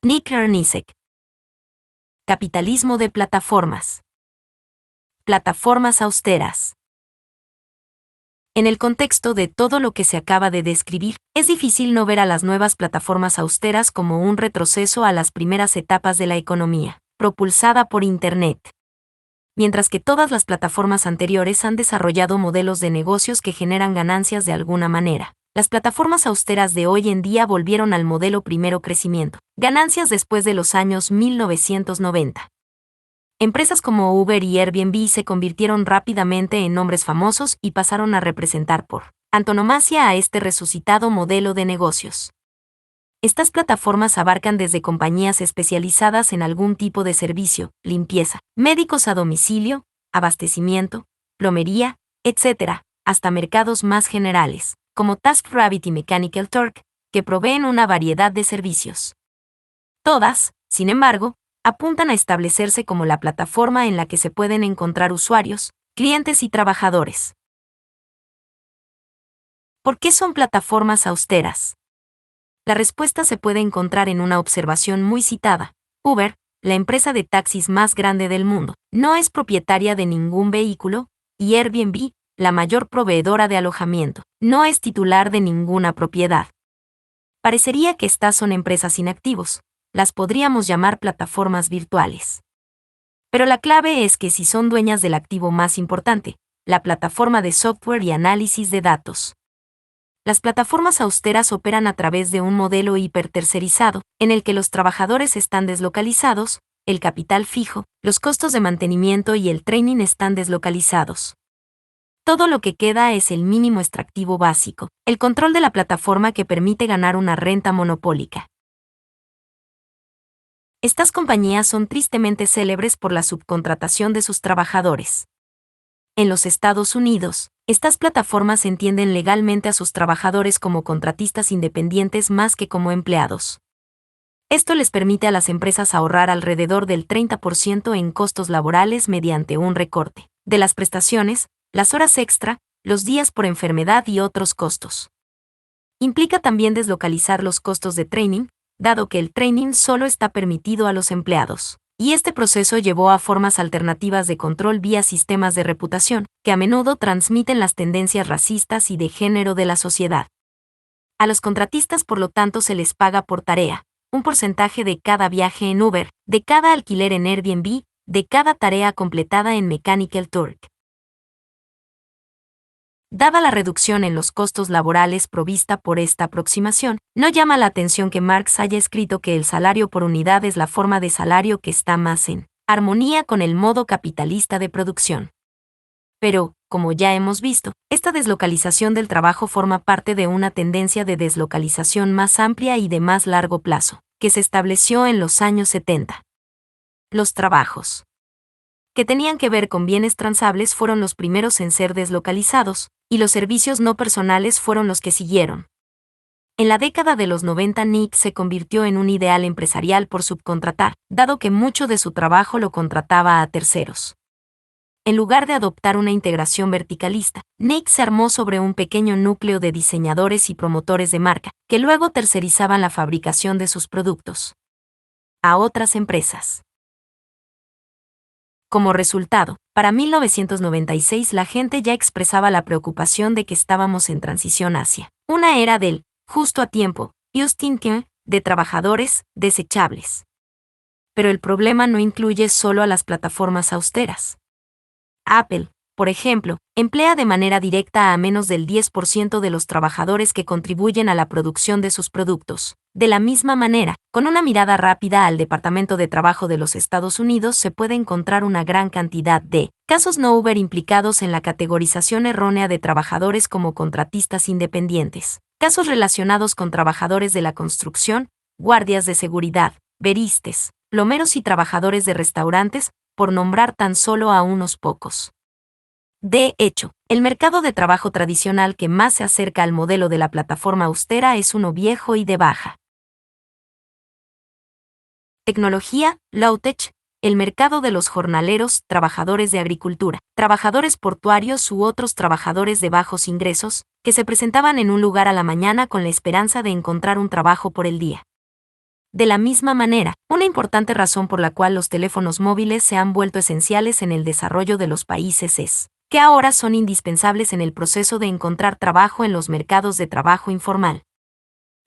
Nick Kernisek. Capitalismo de plataformas. Plataformas austeras. En el contexto de todo lo que se acaba de describir, es difícil no ver a las nuevas plataformas austeras como un retroceso a las primeras etapas de la economía, propulsada por Internet. Mientras que todas las plataformas anteriores han desarrollado modelos de negocios que generan ganancias de alguna manera, las plataformas austeras de hoy en día volvieron al modelo primero crecimiento, ganancias después de los años 1990. Empresas como Uber y Airbnb se convirtieron rápidamente en nombres famosos y pasaron a representar por antonomasia a este resucitado modelo de negocios. Estas plataformas abarcan desde compañías especializadas en algún tipo de servicio, limpieza, médicos a domicilio, abastecimiento, plomería, etc., hasta mercados más generales, como TaskRabbit y Mechanical Turk, que proveen una variedad de servicios. Todas, sin embargo, apuntan a establecerse como la plataforma en la que se pueden encontrar usuarios, clientes y trabajadores. ¿Por qué son plataformas austeras? La respuesta se puede encontrar en una observación muy citada. Uber, la empresa de taxis más grande del mundo, no es propietaria de ningún vehículo, y Airbnb, la mayor proveedora de alojamiento, no es titular de ninguna propiedad. Parecería que estas son empresas inactivos, las podríamos llamar plataformas virtuales. Pero la clave es que si son dueñas del activo más importante, la plataforma de software y análisis de datos. Las plataformas austeras operan a través de un modelo hipertercerizado, en el que los trabajadores están deslocalizados, el capital fijo, los costos de mantenimiento y el training están deslocalizados. Todo lo que queda es el mínimo extractivo básico, el control de la plataforma que permite ganar una renta monopólica. Estas compañías son tristemente célebres por la subcontratación de sus trabajadores. En los Estados Unidos, estas plataformas entienden legalmente a sus trabajadores como contratistas independientes más que como empleados. Esto les permite a las empresas ahorrar alrededor del 30% en costos laborales mediante un recorte de las prestaciones, las horas extra, los días por enfermedad y otros costos. Implica también deslocalizar los costos de training, dado que el training solo está permitido a los empleados. Y este proceso llevó a formas alternativas de control vía sistemas de reputación, que a menudo transmiten las tendencias racistas y de género de la sociedad. A los contratistas, por lo tanto, se les paga por tarea, un porcentaje de cada viaje en Uber, de cada alquiler en Airbnb, de cada tarea completada en Mechanical Turk. Dada la reducción en los costos laborales provista por esta aproximación, no llama la atención que Marx haya escrito que el salario por unidad es la forma de salario que está más en armonía con el modo capitalista de producción. Pero, como ya hemos visto, esta deslocalización del trabajo forma parte de una tendencia de deslocalización más amplia y de más largo plazo, que se estableció en los años 70. Los trabajos que tenían que ver con bienes transables fueron los primeros en ser deslocalizados, y los servicios no personales fueron los que siguieron. En la década de los 90 Nick se convirtió en un ideal empresarial por subcontratar, dado que mucho de su trabajo lo contrataba a terceros. En lugar de adoptar una integración verticalista, Nick se armó sobre un pequeño núcleo de diseñadores y promotores de marca, que luego tercerizaban la fabricación de sus productos a otras empresas. Como resultado, para 1996 la gente ya expresaba la preocupación de que estábamos en transición hacia una era del justo a tiempo, just-in-time, de trabajadores desechables. Pero el problema no incluye solo a las plataformas austeras. Apple, por ejemplo, emplea de manera directa a menos del 10% de los trabajadores que contribuyen a la producción de sus productos. De la misma manera, con una mirada rápida al Departamento de Trabajo de los Estados Unidos se puede encontrar una gran cantidad de casos no Uber implicados en la categorización errónea de trabajadores como contratistas independientes, casos relacionados con trabajadores de la construcción, guardias de seguridad, veristes, plomeros y trabajadores de restaurantes, por nombrar tan solo a unos pocos. De hecho, el mercado de trabajo tradicional que más se acerca al modelo de la plataforma austera es uno viejo y de baja tecnología, low-tech, el mercado de los jornaleros, trabajadores de agricultura, trabajadores portuarios u otros trabajadores de bajos ingresos, que se presentaban en un lugar a la mañana con la esperanza de encontrar un trabajo por el día. De la misma manera, una importante razón por la cual los teléfonos móviles se han vuelto esenciales en el desarrollo de los países es que ahora son indispensables en el proceso de encontrar trabajo en los mercados de trabajo informal.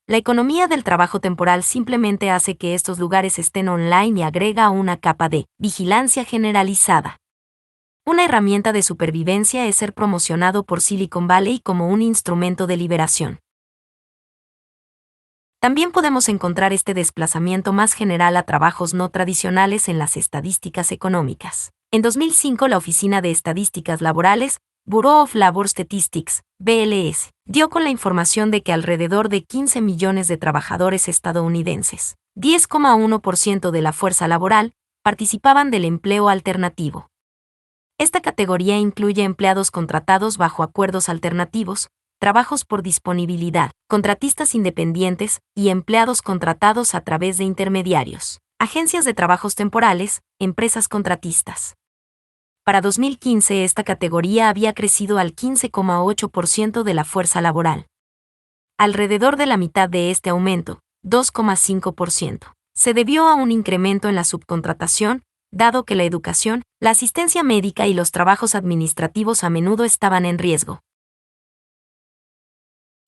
La economía del trabajo temporal simplemente hace que estos lugares estén online y agrega una capa de vigilancia generalizada. Una herramienta de supervivencia es ser promocionado por Silicon Valley como un instrumento de liberación. También podemos encontrar este desplazamiento más general a trabajos no tradicionales en las estadísticas económicas. En 2005, la Oficina de Estadísticas Laborales, Bureau of Labor Statistics, BLS, dio con la información de que alrededor de 15 millones de trabajadores estadounidenses, 10,1% de la fuerza laboral, participaban del empleo alternativo. Esta categoría incluye empleados contratados bajo acuerdos alternativos, trabajos por disponibilidad, contratistas independientes y empleados contratados a través de intermediarios, agencias de trabajos temporales, empresas contratistas. Para 2015 esta categoría había crecido al 15,8% de la fuerza laboral. Alrededor de la mitad de este aumento, 2,5%, se debió a un incremento en la subcontratación, dado que la educación, la asistencia médica y los trabajos administrativos a menudo estaban en riesgo.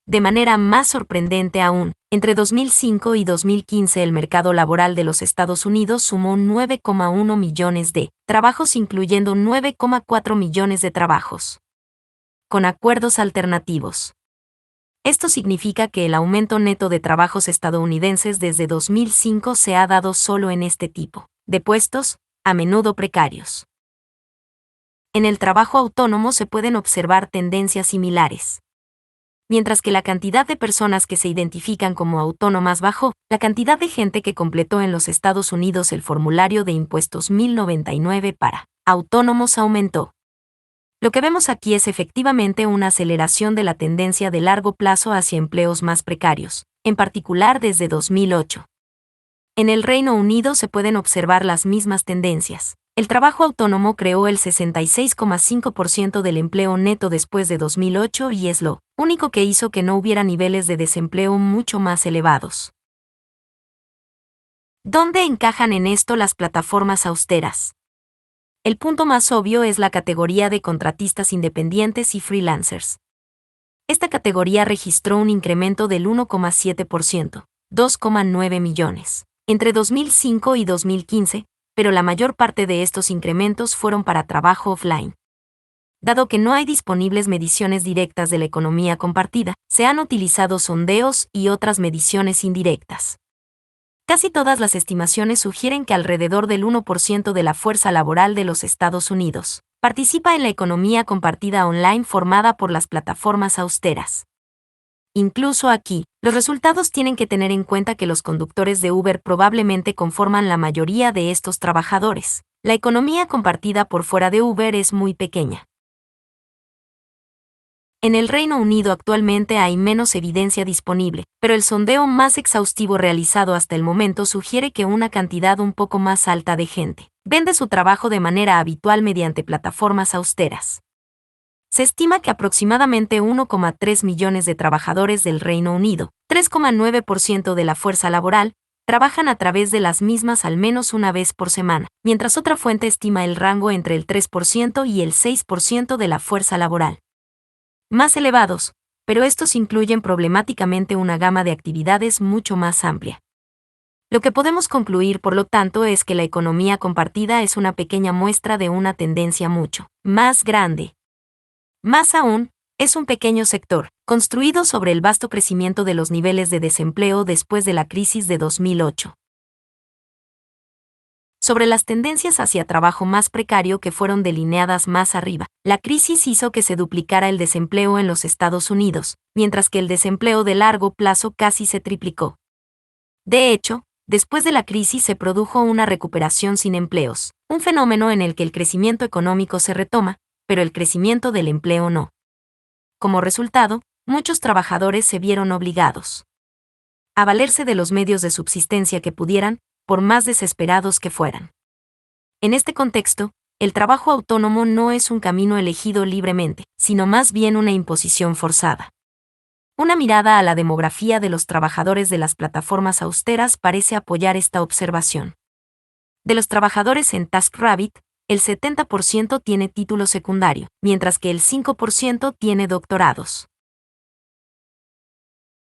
De manera más sorprendente aún, entre 2005 y 2015 el mercado laboral de los Estados Unidos sumó 9,1 millones de trabajos, incluyendo 9,4 millones de trabajos con acuerdos alternativos. Esto significa que el aumento neto de trabajos estadounidenses desde 2005 se ha dado solo en este tipo de puestos, a menudo precarios. En el trabajo autónomo se pueden observar tendencias similares. Mientras que la cantidad de personas que se identifican como autónomas bajó, la cantidad de gente que completó en los Estados Unidos el formulario de impuestos 1099 para autónomos aumentó. Lo que vemos aquí es efectivamente una aceleración de la tendencia de largo plazo hacia empleos más precarios, en particular desde 2008. En el Reino Unido se pueden observar las mismas tendencias. El trabajo autónomo creó el 66,5% del empleo neto después de 2008 y es lo único que hizo que no hubiera niveles de desempleo mucho más elevados. ¿Dónde encajan en esto las plataformas austeras? El punto más obvio es la categoría de contratistas independientes y freelancers. Esta categoría registró un incremento del 1,7%, 2,9 millones, entre 2005 y 2015, pero la mayor parte de estos incrementos fueron para trabajo offline. Dado que no hay disponibles mediciones directas de la economía compartida, se han utilizado sondeos y otras mediciones indirectas. Casi todas las estimaciones sugieren que alrededor del 1% de la fuerza laboral de los Estados Unidos participa en la economía compartida online formada por las plataformas austeras. Incluso aquí, los resultados tienen que tener en cuenta que los conductores de Uber probablemente conforman la mayoría de estos trabajadores. La economía compartida por fuera de Uber es muy pequeña. En el Reino Unido actualmente hay menos evidencia disponible, pero el sondeo más exhaustivo realizado hasta el momento sugiere que una cantidad un poco más alta de gente vende su trabajo de manera habitual mediante plataformas austeras. Se estima que aproximadamente 1,3 millones de trabajadores del Reino Unido, 3,9% de la fuerza laboral, trabajan a través de las mismas al menos una vez por semana, mientras otra fuente estima el rango entre el 3% y el 6% de la fuerza laboral. Más elevados, pero estos incluyen problemáticamente una gama de actividades mucho más amplia. Lo que podemos concluir, por lo tanto, es que la economía compartida es una pequeña muestra de una tendencia mucho más grande. Más aún, es un pequeño sector, construido sobre el vasto crecimiento de los niveles de desempleo después de la crisis de 2008. Sobre las tendencias hacia trabajo más precario que fueron delineadas más arriba, la crisis hizo que se duplicara el desempleo en los Estados Unidos, mientras que el desempleo de largo plazo casi se triplicó. De hecho, después de la crisis se produjo una recuperación sin empleos, un fenómeno en el que el crecimiento económico se retoma, pero el crecimiento del empleo no. Como resultado, muchos trabajadores se vieron obligados a valerse de los medios de subsistencia que pudieran, por más desesperados que fueran. En este contexto, el trabajo autónomo no es un camino elegido libremente, sino más bien una imposición forzada. Una mirada a la demografía de los trabajadores de las plataformas austeras parece apoyar esta observación. De los trabajadores en TaskRabbit, el 70% tiene título secundario, mientras que el 5% tiene doctorados.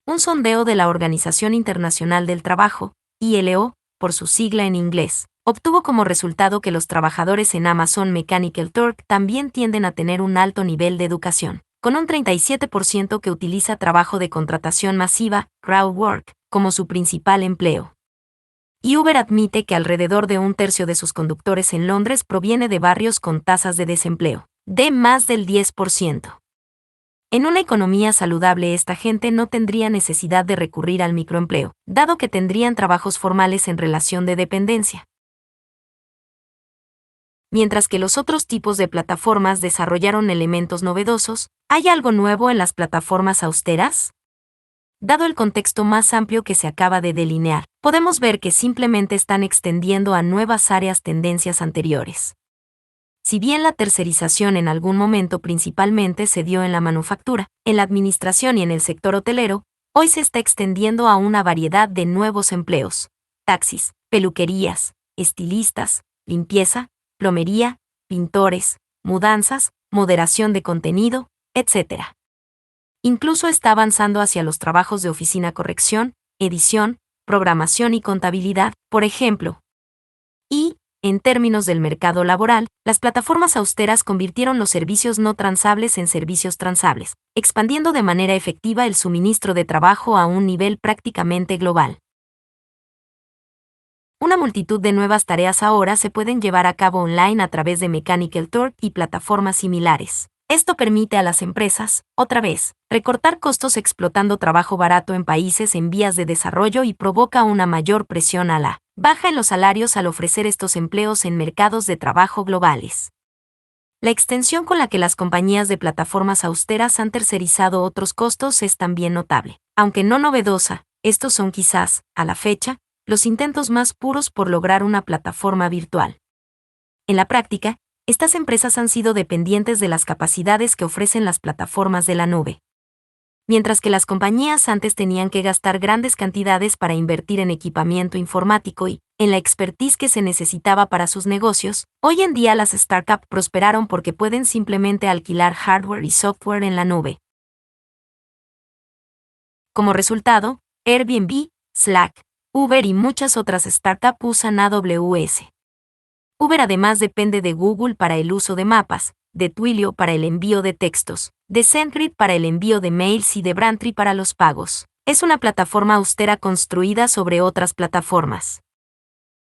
Un sondeo de la Organización Internacional del Trabajo, ILO, por su sigla en inglés, obtuvo como resultado que los trabajadores en Amazon Mechanical Turk también tienden a tener un alto nivel de educación, con un 37% que utiliza trabajo de contratación masiva, crowdwork, como su principal empleo. Y Uber admite que alrededor de un tercio de sus conductores en Londres proviene de barrios con tasas de desempleo, de más del 10%. En una economía saludable esta gente no tendría necesidad de recurrir al microempleo, dado que tendrían trabajos formales en relación de dependencia. Mientras que los otros tipos de plataformas desarrollaron elementos novedosos, ¿hay algo nuevo en las plataformas austeras? Dado el contexto más amplio que se acaba de delinear, podemos ver que simplemente están extendiendo a nuevas áreas tendencias anteriores. Si bien la tercerización en algún momento principalmente se dio en la manufactura, en la administración y en el sector hotelero, hoy se está extendiendo a una variedad de nuevos empleos: taxis, peluquerías, estilistas, limpieza, plomería, pintores, mudanzas, moderación de contenido, etc. Incluso está avanzando hacia los trabajos de oficina, corrección, edición, programación y contabilidad, por ejemplo. Y, en términos del mercado laboral, las plataformas austeras convirtieron los servicios no transables en servicios transables, expandiendo de manera efectiva el suministro de trabajo a un nivel prácticamente global. Una multitud de nuevas tareas ahora se pueden llevar a cabo online a través de Mechanical Turk y plataformas similares. Esto permite a las empresas, otra vez, recortar costos explotando trabajo barato en países en vías de desarrollo y provoca una mayor presión a la baja en los salarios al ofrecer estos empleos en mercados de trabajo globales. La extensión con la que las compañías de plataformas austeras han tercerizado otros costos es también notable. Aunque no novedosa, estos son quizás, a la fecha, los intentos más puros por lograr una plataforma virtual. En la práctica, estas empresas han sido dependientes de las capacidades que ofrecen las plataformas de la nube. Mientras que las compañías antes tenían que gastar grandes cantidades para invertir en equipamiento informático y en la expertise que se necesitaba para sus negocios, hoy en día las startups prosperaron porque pueden simplemente alquilar hardware y software en la nube. Como resultado, Airbnb, Slack, Uber y muchas otras startups usan AWS. Uber además depende de Google para el uso de mapas, de Twilio para el envío de textos, de SendGrid para el envío de mails y de Braintree para los pagos. Es una plataforma austera construida sobre otras plataformas.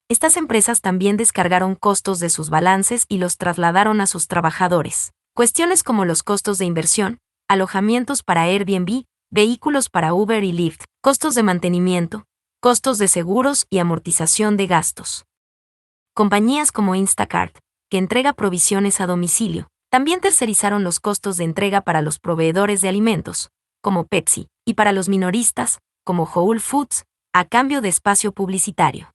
Estas empresas también descargaron costos de sus balances y los trasladaron a sus trabajadores. Cuestiones como los costos de inversión, alojamientos para Airbnb, vehículos para Uber y Lyft, costos de mantenimiento, costos de seguros y amortización de gastos. Compañías como Instacart, que entrega provisiones a domicilio, también tercerizaron los costos de entrega para los proveedores de alimentos, como Pepsi, y para los minoristas, como Whole Foods, a cambio de espacio publicitario.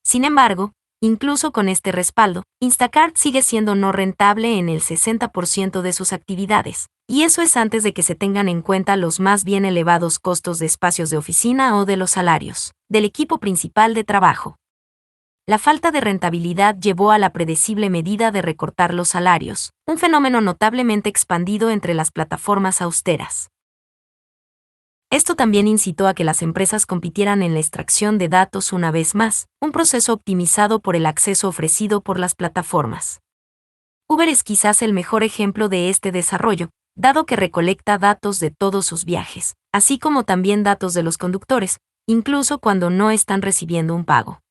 Sin embargo, incluso con este respaldo, Instacart sigue siendo no rentable en el 60% de sus actividades, y eso es antes de que se tengan en cuenta los más bien elevados costos de espacios de oficina o de los salarios del equipo principal de trabajo. La falta de rentabilidad llevó a la predecible medida de recortar los salarios, un fenómeno notablemente expandido entre las plataformas austeras. Esto también incitó a que las empresas compitieran en la extracción de datos una vez más, un proceso optimizado por el acceso ofrecido por las plataformas. Uber es quizás el mejor ejemplo de este desarrollo, dado que recolecta datos de todos sus viajes, así como también datos de los conductores, incluso cuando no están recibiendo un pago.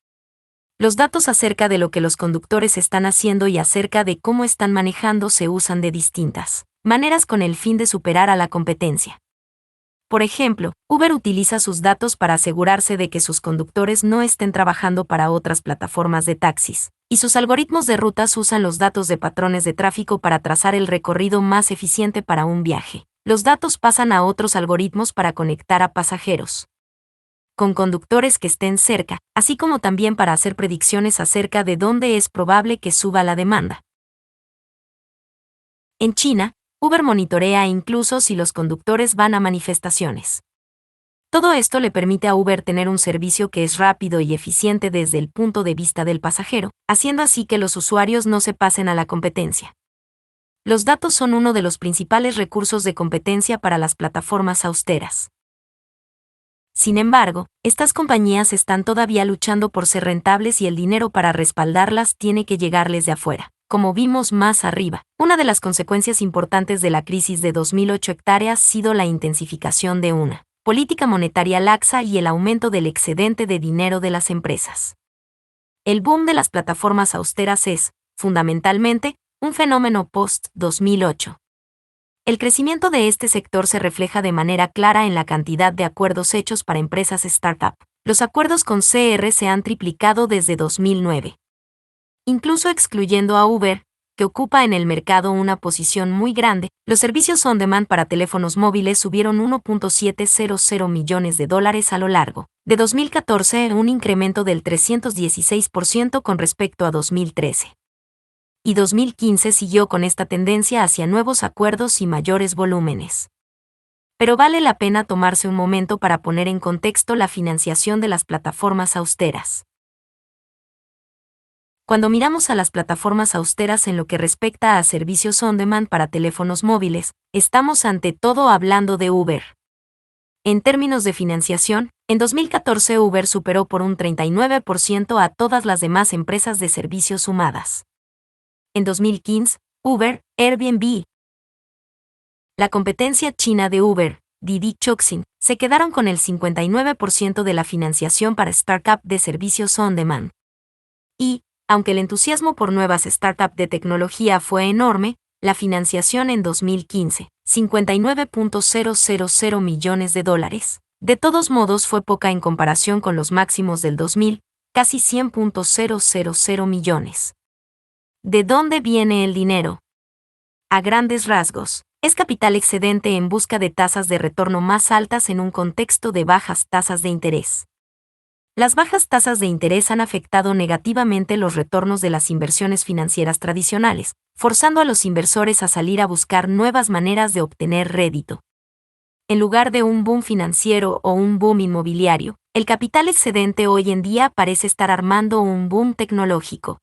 Los datos acerca de lo que los conductores están haciendo y acerca de cómo están manejando se usan de distintas maneras con el fin de superar a la competencia. Por ejemplo, Uber utiliza sus datos para asegurarse de que sus conductores no estén trabajando para otras plataformas de taxis, y sus algoritmos de rutas usan los datos de patrones de tráfico para trazar el recorrido más eficiente para un viaje. Los datos pasan a otros algoritmos para conectar a pasajeros con conductores que estén cerca, así como también para hacer predicciones acerca de dónde es probable que suba la demanda. En China, Uber monitorea incluso si los conductores van a manifestaciones. Todo esto le permite a Uber tener un servicio que es rápido y eficiente desde el punto de vista del pasajero, haciendo así que los usuarios no se pasen a la competencia. Los datos son uno de los principales recursos de competencia para las plataformas austeras. Sin embargo, estas compañías están todavía luchando por ser rentables y el dinero para respaldarlas tiene que llegarles de afuera. Como vimos más arriba, una de las consecuencias importantes de la crisis de 2008 ha sido la intensificación de una política monetaria laxa y el aumento del excedente de dinero de las empresas. El boom de las plataformas austeras es, fundamentalmente, un fenómeno post-2008. El crecimiento de este sector se refleja de manera clara en la cantidad de acuerdos hechos para empresas startup. Los acuerdos con CR se han triplicado desde 2009. Incluso excluyendo a Uber, que ocupa en el mercado una posición muy grande, los servicios on-demand para teléfonos móviles subieron $1.700 millones a lo largo de 2014, un incremento del 316% con respecto a 2013. Y 2015 siguió con esta tendencia hacia nuevos acuerdos y mayores volúmenes. Pero vale la pena tomarse un momento para poner en contexto la financiación de las plataformas austeras. Cuando miramos a las plataformas austeras en lo que respecta a servicios on-demand para teléfonos móviles, estamos ante todo hablando de Uber. En términos de financiación, en 2014 Uber superó por un 39% a todas las demás empresas de servicios sumadas. En 2015, Uber, Airbnb, la competencia china de Uber, Didi Chuxing, se quedaron con el 59% de la financiación para startup de servicios on-demand. Y, aunque el entusiasmo por nuevas startups de tecnología fue enorme, la financiación en 2015, $59.000 millones. De todos modos fue poca en comparación con los máximos del 2000, casi $100.000 millones. ¿De dónde viene el dinero? A grandes rasgos, es capital excedente en busca de tasas de retorno más altas en un contexto de bajas tasas de interés. Las bajas tasas de interés han afectado negativamente los retornos de las inversiones financieras tradicionales, forzando a los inversores a salir a buscar nuevas maneras de obtener rédito. En lugar de un boom financiero o un boom inmobiliario, el capital excedente hoy en día parece estar armando un boom tecnológico.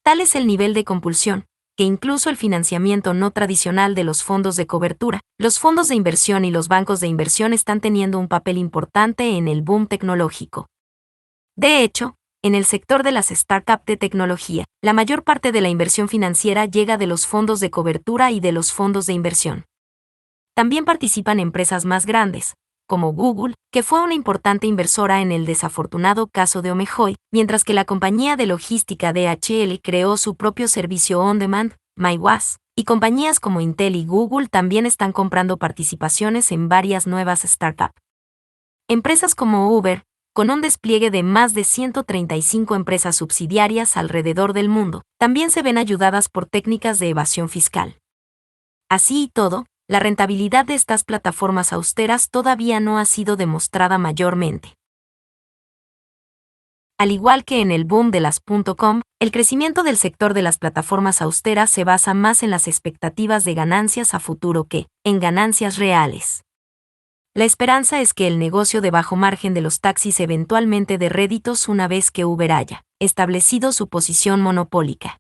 Tal es el nivel de compulsión, que incluso el financiamiento no tradicional de los fondos de cobertura, los fondos de inversión y los bancos de inversión están teniendo un papel importante en el boom tecnológico. De hecho, en el sector de las startups de tecnología, la mayor parte de la inversión financiera llega de los fondos de cobertura y de los fondos de inversión. También participan empresas más grandes, como Google, que fue una importante inversora en el desafortunado caso de Omejoy, mientras que la compañía de logística DHL creó su propio servicio on-demand, MyWaz, y compañías como Intel y Google también están comprando participaciones en varias nuevas startups. Empresas como Uber, con un despliegue de más de 135 empresas subsidiarias alrededor del mundo, también se ven ayudadas por técnicas de evasión fiscal. Así y todo, la rentabilidad de estas plataformas austeras todavía no ha sido demostrada mayormente. Al igual que en el boom de las .com, el crecimiento del sector de las plataformas austeras se basa más en las expectativas de ganancias a futuro que en ganancias reales. La esperanza es que el negocio de bajo margen de los taxis eventualmente dé réditos una vez que Uber haya establecido su posición monopólica.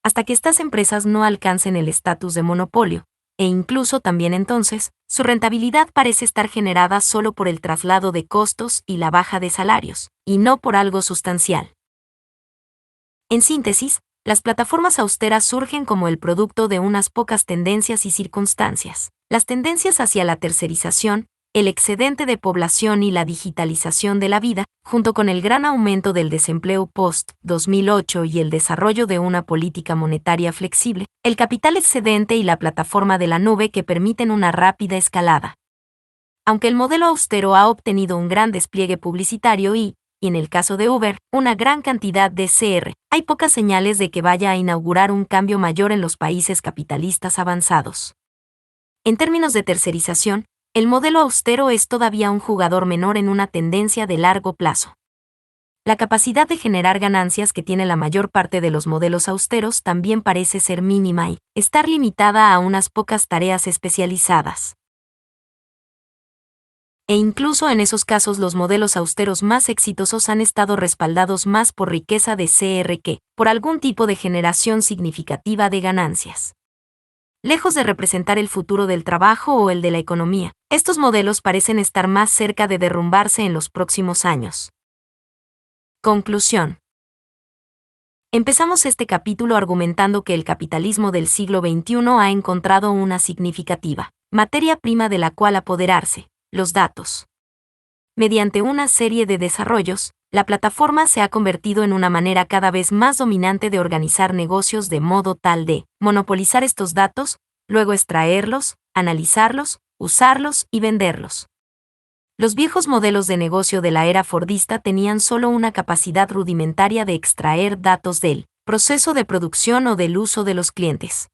Hasta que estas empresas no alcancen el estatus de monopolio, e incluso también entonces, su rentabilidad parece estar generada solo por el traslado de costos y la baja de salarios, y no por algo sustancial. En síntesis, las plataformas austeras surgen como el producto de unas pocas tendencias y circunstancias. Las tendencias hacia la tercerización, el excedente de población y la digitalización de la vida, junto con el gran aumento del desempleo post-2008 y el desarrollo de una política monetaria flexible, el capital excedente y la plataforma de la nube que permiten una rápida escalada. Aunque el modelo austero ha obtenido un gran despliegue publicitario y, en el caso de Uber, una gran cantidad de CR, hay pocas señales de que vaya a inaugurar un cambio mayor en los países capitalistas avanzados. En términos de tercerización, el modelo austero es todavía un jugador menor en una tendencia de largo plazo. La capacidad de generar ganancias que tiene la mayor parte de los modelos austeros también parece ser mínima y estar limitada a unas pocas tareas especializadas. E incluso en esos casos los modelos austeros más exitosos han estado respaldados más por riqueza de CR que por algún tipo de generación significativa de ganancias. Lejos de representar el futuro del trabajo o el de la economía, estos modelos parecen estar más cerca de derrumbarse en los próximos años. Conclusión. Empezamos este capítulo argumentando que el capitalismo del siglo XXI ha encontrado una significativa materia prima de la cual apoderarse: los datos. Mediante una serie de desarrollos, la plataforma se ha convertido en una manera cada vez más dominante de organizar negocios de modo tal de monopolizar estos datos, luego extraerlos, analizarlos, usarlos y venderlos. Los viejos modelos de negocio de la era fordista tenían solo una capacidad rudimentaria de extraer datos del proceso de producción o del uso de los clientes.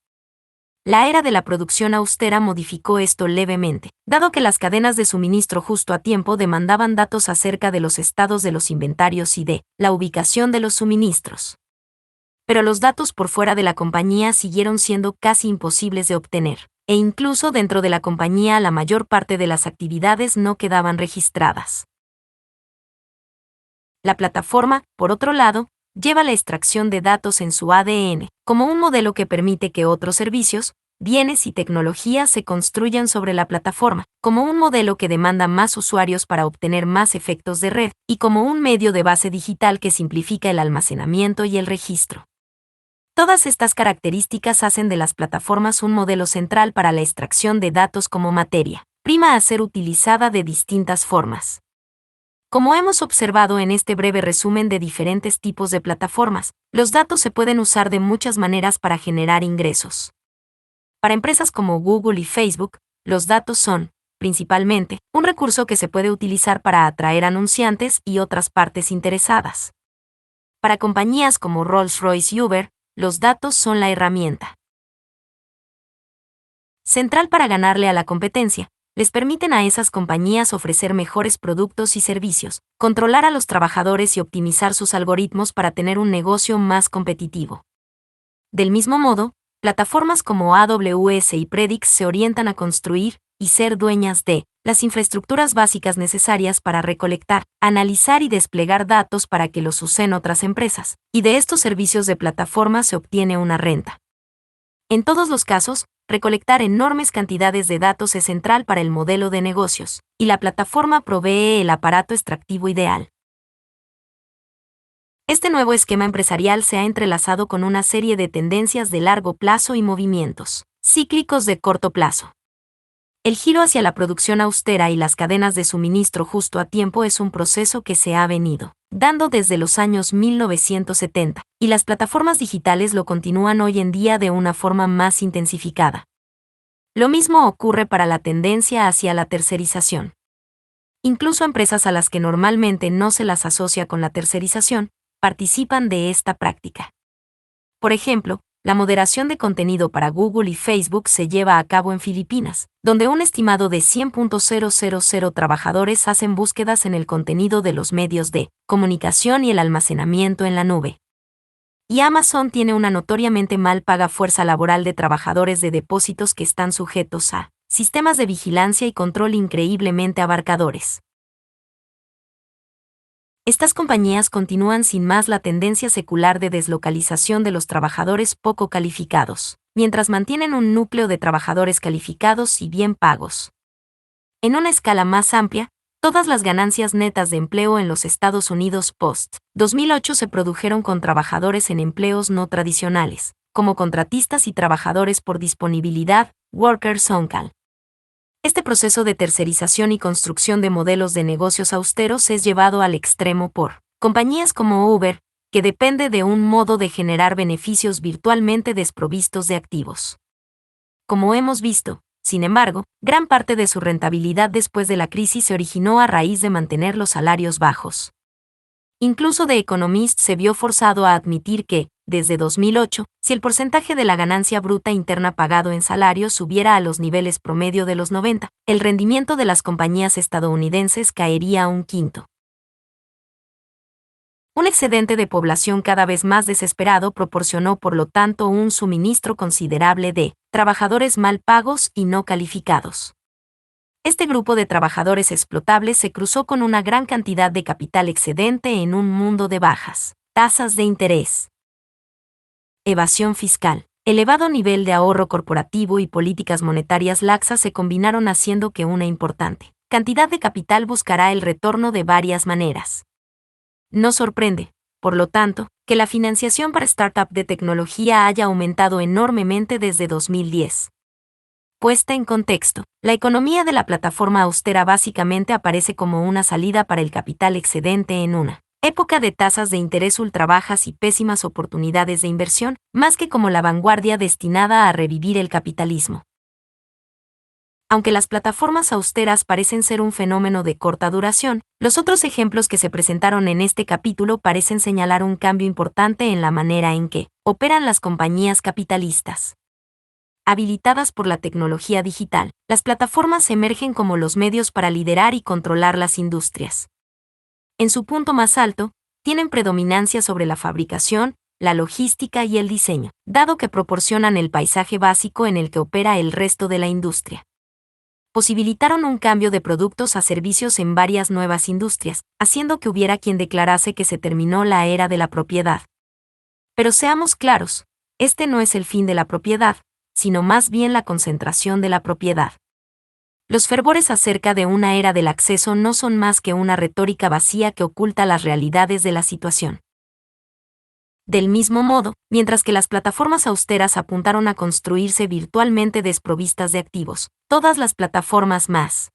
La era de la producción austera modificó esto levemente, dado que las cadenas de suministro justo a tiempo demandaban datos acerca de los estados de los inventarios y de la ubicación de los suministros. Pero los datos por fuera de la compañía siguieron siendo casi imposibles de obtener, e incluso dentro de la compañía la mayor parte de las actividades no quedaban registradas. La plataforma, por otro lado, lleva la extracción de datos en su ADN, como un modelo que permite que otros servicios, bienes y tecnologías se construyan sobre la plataforma, como un modelo que demanda más usuarios para obtener más efectos de red, y como un medio de base digital que simplifica el almacenamiento y el registro. Todas estas características hacen de las plataformas un modelo central para la extracción de datos como materia prima a ser utilizada de distintas formas. Como hemos observado en este breve resumen de diferentes tipos de plataformas, los datos se pueden usar de muchas maneras para generar ingresos. Para empresas como Google y Facebook, los datos son, principalmente, un recurso que se puede utilizar para atraer anunciantes y otras partes interesadas. Para compañías como Rolls-Royce y Uber, los datos son la herramienta central para ganarle a la competencia. Les permiten a esas compañías ofrecer mejores productos y servicios, controlar a los trabajadores y optimizar sus algoritmos para tener un negocio más competitivo. Del mismo modo, plataformas como AWS y Predix se orientan a construir y ser dueñas de las infraestructuras básicas necesarias para recolectar, analizar y desplegar datos para que los usen otras empresas, y de estos servicios de plataforma se obtiene una renta. En todos los casos, recolectar enormes cantidades de datos es central para el modelo de negocios, y la plataforma provee el aparato extractivo ideal. Este nuevo esquema empresarial se ha entrelazado con una serie de tendencias de largo plazo y movimientos cíclicos de corto plazo. El giro hacia la producción austera y las cadenas de suministro justo a tiempo es un proceso que se ha venido dando desde los años 1970, y las plataformas digitales lo continúan hoy en día de una forma más intensificada. Lo mismo ocurre para la tendencia hacia la tercerización. Incluso empresas a las que normalmente no se las asocia con la tercerización, participan de esta práctica. Por ejemplo, la moderación de contenido para Google y Facebook se lleva a cabo en Filipinas, donde un estimado de 100.000 trabajadores hacen búsquedas en el contenido de los medios de comunicación y el almacenamiento en la nube. Y Amazon tiene una notoriamente mal paga fuerza laboral de trabajadores de depósitos que están sujetos a sistemas de vigilancia y control increíblemente abarcadores. Estas compañías continúan sin más la tendencia secular de deslocalización de los trabajadores poco calificados, mientras mantienen un núcleo de trabajadores calificados y bien pagos. En una escala más amplia, todas las ganancias netas de empleo en los Estados Unidos post-2008 se produjeron con trabajadores en empleos no tradicionales, como contratistas y trabajadores por disponibilidad, workers on-call. Este proceso de tercerización y construcción de modelos de negocios austeros es llevado al extremo por compañías como Uber, que depende de un modo de generar beneficios virtualmente desprovistos de activos. Como hemos visto, sin embargo, gran parte de su rentabilidad después de la crisis se originó a raíz de mantener los salarios bajos. Incluso The Economist se vio forzado a admitir que, desde 2008, si el porcentaje de la ganancia bruta interna pagado en salarios subiera a los niveles promedio de los 90, el rendimiento de las compañías estadounidenses caería a un quinto. Un excedente de población cada vez más desesperado proporcionó por lo tanto un suministro considerable de trabajadores mal pagos y no calificados. Este grupo de trabajadores explotables se cruzó con una gran cantidad de capital excedente en un mundo de bajas tasas de interés. Evasión fiscal. Elevado nivel de ahorro corporativo y políticas monetarias laxas se combinaron haciendo que una importante cantidad de capital buscará el retorno de varias maneras. No sorprende, por lo tanto, que la financiación para startups de tecnología haya aumentado enormemente desde 2010. Puesta en contexto, la economía de la plataforma austera básicamente aparece como una salida para el capital excedente en una época de tasas de interés ultra bajas y pésimas oportunidades de inversión, más que como la vanguardia destinada a revivir el capitalismo. Aunque las plataformas austeras parecen ser un fenómeno de corta duración, los otros ejemplos que se presentaron en este capítulo parecen señalar un cambio importante en la manera en que operan las compañías capitalistas. Habilitadas por la tecnología digital, las plataformas emergen como los medios para liderar y controlar las industrias. En su punto más alto, tienen predominancia sobre la fabricación, la logística y el diseño, dado que proporcionan el paisaje básico en el que opera el resto de la industria. Posibilitaron un cambio de productos a servicios en varias nuevas industrias, haciendo que hubiera quien declarase que se terminó la era de la propiedad. Pero seamos claros, este no es el fin de la propiedad, sino más bien la concentración de la propiedad. Los fervores acerca de una era del acceso no son más que una retórica vacía que oculta las realidades de la situación. Del mismo modo, mientras que las plataformas austeras apuntaron a construirse virtualmente desprovistas de activos, todas las plataformas más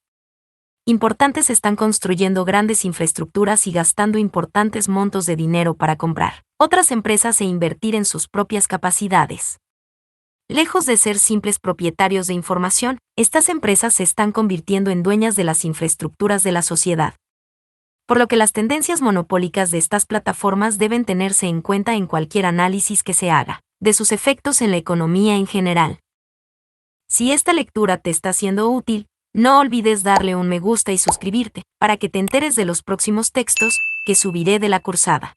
importantes están construyendo grandes infraestructuras y gastando importantes montos de dinero para comprar otras empresas e invertir en sus propias capacidades. Lejos de ser simples propietarios de información, estas empresas se están convirtiendo en dueñas de las infraestructuras de la sociedad. Por lo que las tendencias monopólicas de estas plataformas deben tenerse en cuenta en cualquier análisis que se haga, de sus efectos en la economía en general. Si esta lectura te está siendo útil, no olvides darle un me gusta y suscribirte, para que te enteres de los próximos textos que subiré de la cursada.